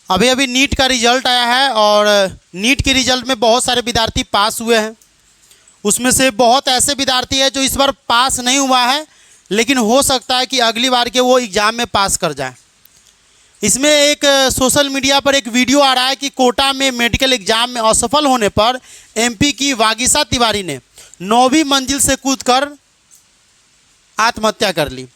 अभी अभी नीट का रिजल्ट आया है और नीट के रिजल्ट में बहुत सारे विद्यार्थी पास हुए हैं। उसमें से बहुत ऐसे विद्यार्थी हैं जो इस बार पास नहीं हुआ है, लेकिन हो सकता है कि अगली बार के वो एग्ज़ाम में पास कर जाए। इसमें एक सोशल मीडिया पर एक वीडियो आ रहा है कि कोटा में मेडिकल एग्ज़ाम में असफल होने पर एमपी की वागीशा तिवारी ने 9वीं मंजिल से कूदकर आत्महत्या कर ली।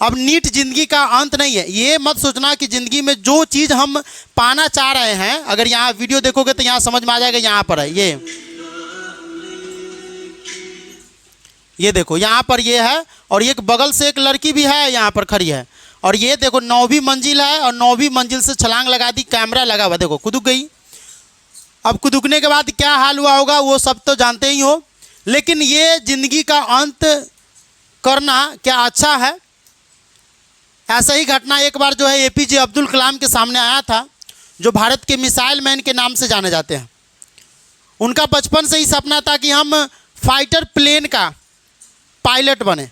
अब नीट जिंदगी का अंत नहीं है। ये मत सोचना कि ज़िंदगी में जो चीज़ हम पाना चाह रहे हैं, अगर यहाँ वीडियो देखोगे तो यहाँ समझ में आ जाएगा। यहाँ पर है ये देखो, यहाँ पर ये है और एक बगल से एक लड़की भी है यहाँ पर खड़ी है। और ये देखो 9वीं मंजिल है और 9वीं मंजिल से छलांग लगा दी, कैमरा लगा हुआ, देखो कुदक गई। अब कुदकने के बाद क्या हाल हुआ होगा वो सब तो जानते ही हो, लेकिन ये ज़िंदगी का अंत करना क्या अच्छा है? ऐसा ही घटना एक बार जो है एपीजे अब्दुल कलाम के सामने आया था, जो भारत के मिसाइल मैन के नाम से जाने जाते हैं। उनका बचपन से ही सपना था कि हम फाइटर प्लेन का पायलट बने।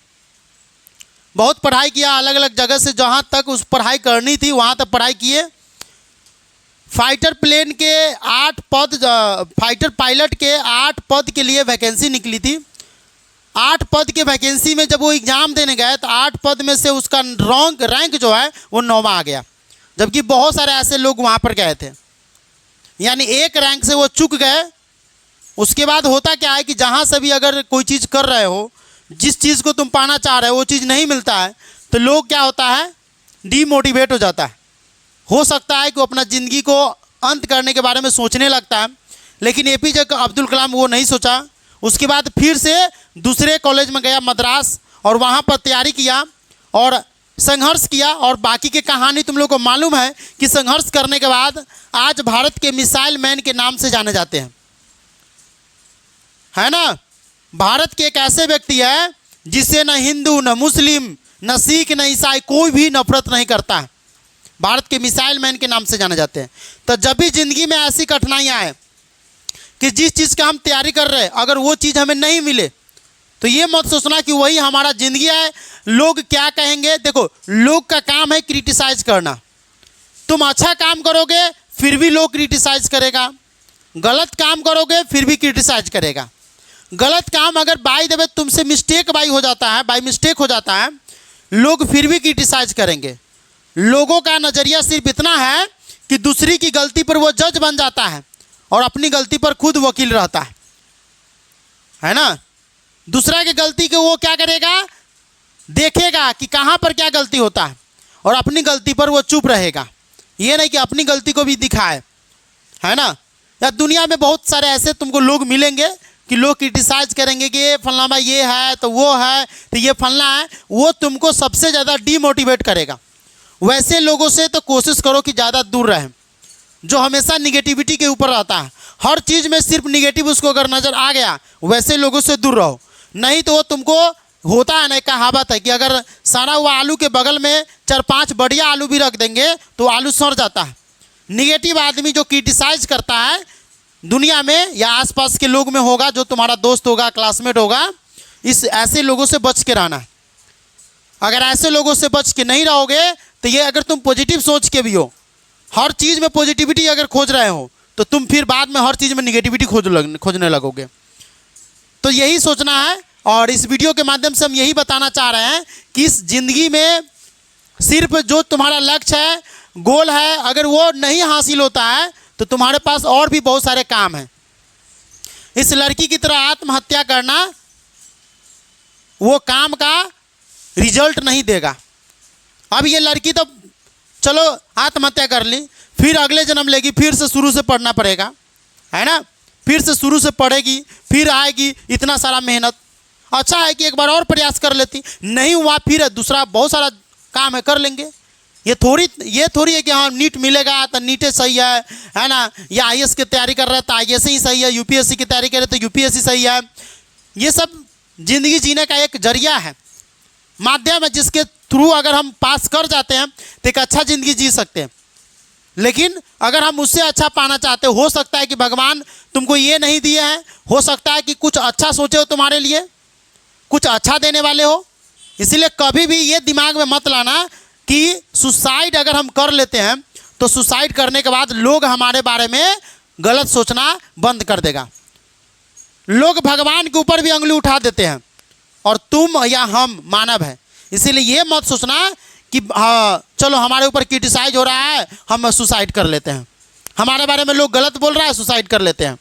बहुत पढ़ाई किया अलग अलग जगह से, जहाँ तक उस पढ़ाई करनी थी वहाँ तक पढ़ाई किए। फाइटर प्लेन के 8 पद, फाइटर पायलट के 8 पद के लिए वैकेंसी निकली थी। 8 पद के वैकेंसी में जब वो एग्ज़ाम देने गए तो 8 पद में से उसका रैंक जो है वो 9वां आ गया, जबकि बहुत सारे ऐसे लोग वहाँ पर गए थे। यानी एक रैंक से वो चूक गए। उसके बाद होता क्या है कि जहाँ से भी अगर कोई चीज़ कर रहे हो, जिस चीज़ को तुम पाना चाह रहे हो वो चीज़ नहीं मिलता है तो लोग क्या होता है, डीमोटिवेट हो जाता है। हो सकता है कि वो अपना ज़िंदगी को अंत करने के बारे में सोचने लगता है, लेकिन एपीजे अब्दुल कलाम वो नहीं सोचा। उसके बाद फिर से दूसरे कॉलेज में गया मद्रास, और वहाँ पर तैयारी किया और संघर्ष किया। और बाकी की कहानी तुम लोग को मालूम है कि संघर्ष करने के बाद आज भारत के मिसाइल मैन के नाम से जाने जाते हैं, है ना। भारत के एक ऐसे व्यक्ति है जिससे न हिंदू, न मुस्लिम, न सिख, न ईसाई कोई भी नफरत नहीं करता है। भारत के मिसाइल मैन के नाम से जाने जाते हैं। तो जब भी ज़िंदगी में ऐसी कठिनाइयाँ आए कि जिस चीज़ का हम तैयारी कर रहे हैं अगर वो चीज़ हमें नहीं मिले, तो ये मत सोचना कि वही हमारा ज़िंदगी है, लोग क्या कहेंगे। देखो, लोग का काम है क्रिटिसाइज करना। तुम अच्छा काम करोगे फिर भी लोग क्रिटिसाइज करेगा, गलत काम करोगे फिर भी क्रिटिसाइज करेगा। गलत काम अगर बाय द वे तुमसे बाई मिस्टेक हो जाता है, लोग फिर भी क्रिटिसाइज करेंगे। लोगों का नज़रिया सिर्फ इतना है कि दूसरी की गलती पर वो जज बन जाता है और अपनी गलती पर खुद वकील रहता है ना। दूसरा की गलती को वो क्या करेगा, देखेगा कि कहाँ पर क्या गलती होता है, और अपनी गलती पर वो चुप रहेगा। ये नहीं कि अपनी गलती को भी दिखाए, है ना। या दुनिया में बहुत सारे ऐसे तुमको लोग मिलेंगे कि लोग क्रिटिसाइज करेंगे कि ये फलना भाई ये है तो वो है तो ये फलना है, वो तुमको सबसे ज़्यादा डीमोटिवेट करेगा। वैसे लोगों से तो कोशिश करो कि ज़्यादा दूर रहें, जो हमेशा निगेटिविटी के ऊपर रहता है। हर चीज़ में सिर्फ निगेटिव उसको अगर नज़र आ गया, वैसे लोगों से दूर रहो। नहीं तो वो तुमको होता है ना, कहावत है कि अगर सड़ा हुआ आलू के बगल में 4-5 बढ़िया आलू भी रख देंगे तो आलू सड़ जाता है। निगेटिव आदमी जो क्रिटिसाइज करता है दुनिया में या आसपास के लोग में होगा, जो तुम्हारा दोस्त होगा, क्लासमेट होगा, इस ऐसे लोगों से बच के रहना। अगर ऐसे लोगों से बच के नहीं रहोगे तो ये, अगर तुम पॉजिटिव सोच के भी हो, हर चीज़ में पॉजिटिविटी अगर खोज रहे हो, तो तुम फिर बाद में हर चीज़ में निगेटिविटी खोजने लगोगे। तो यही सोचना है। और इस वीडियो के माध्यम से हम यही बताना चाह रहे हैं कि इस ज़िंदगी में सिर्फ जो तुम्हारा लक्ष्य है, गोल है, अगर वो नहीं हासिल होता है तो तुम्हारे पास और भी बहुत सारे काम हैं। इस लड़की की तरह आत्महत्या करना वो काम का रिजल्ट नहीं देगा। अब ये लड़की तो चलो आत्महत्या कर ली, फिर अगले जन्म लेगी, फिर से शुरू से पढ़ना पड़ेगा, है ना। फिर से शुरू से पढ़ेगी, फिर आएगी, इतना सारा मेहनत। अच्छा है कि एक बार और प्रयास कर लेती, नहीं हुआ फिर दूसरा बहुत सारा काम है, कर लेंगे। ये थोड़ी है कि हाँ नीट मिलेगा तो नीट सही है ना, या आईएएस की तैयारी कर रहे हैं तो आईएएस ही सही है, यूपीएससी की तैयारी कर रहे हैं तो यूपीएससी सही है। ये सब ज़िंदगी जीने का एक जरिया है, माध्यम है, जिसके थ्रू अगर हम पास कर जाते हैं तो एक अच्छा ज़िंदगी जी सकते हैं। लेकिन अगर हम उससे अच्छा पाना चाहते हो सकता है कि भगवान तुमको ये नहीं दिए हैं, हो सकता है कि कुछ अच्छा सोचे हो तुम्हारे लिए, कुछ अच्छा देने वाले हो। इसलिए कभी भी ये दिमाग में मत लाना कि सुसाइड अगर हम कर लेते हैं तो सुसाइड करने के बाद लोग हमारे बारे में गलत सोचना बंद कर देगा। लोग भगवान के ऊपर भी उंगली उठा देते हैं और तुम या हम मानव है, इसीलिए ये मत सोचना कि हाँ चलो हमारे ऊपर क्रिटिसाइज हो रहा है हम सुसाइड कर लेते हैं, हमारे बारे में लोग गलत बोल रहा है सुसाइड कर लेते हैं।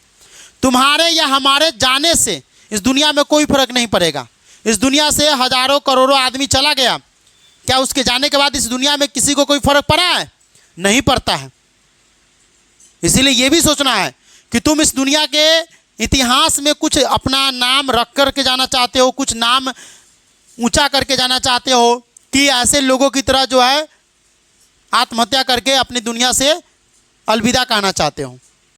तुम्हारे या हमारे जाने से इस दुनिया में कोई फर्क नहीं पड़ेगा। इस दुनिया से हजारों करोड़ों आदमी चला गया, क्या उसके जाने के बाद इस दुनिया में किसी को कोई फर्क पड़ा है? नहीं पड़ता है। इसीलिए ये भी सोचना है कि तुम इस दुनिया के इतिहास में कुछ अपना नाम रख करके जाना चाहते हो, कुछ नाम ऊंचा करके जाना चाहते हो कि ऐसे लोगों की तरह जो है आत्महत्या करके अपनी दुनिया से अलविदा कहना चाहते हो।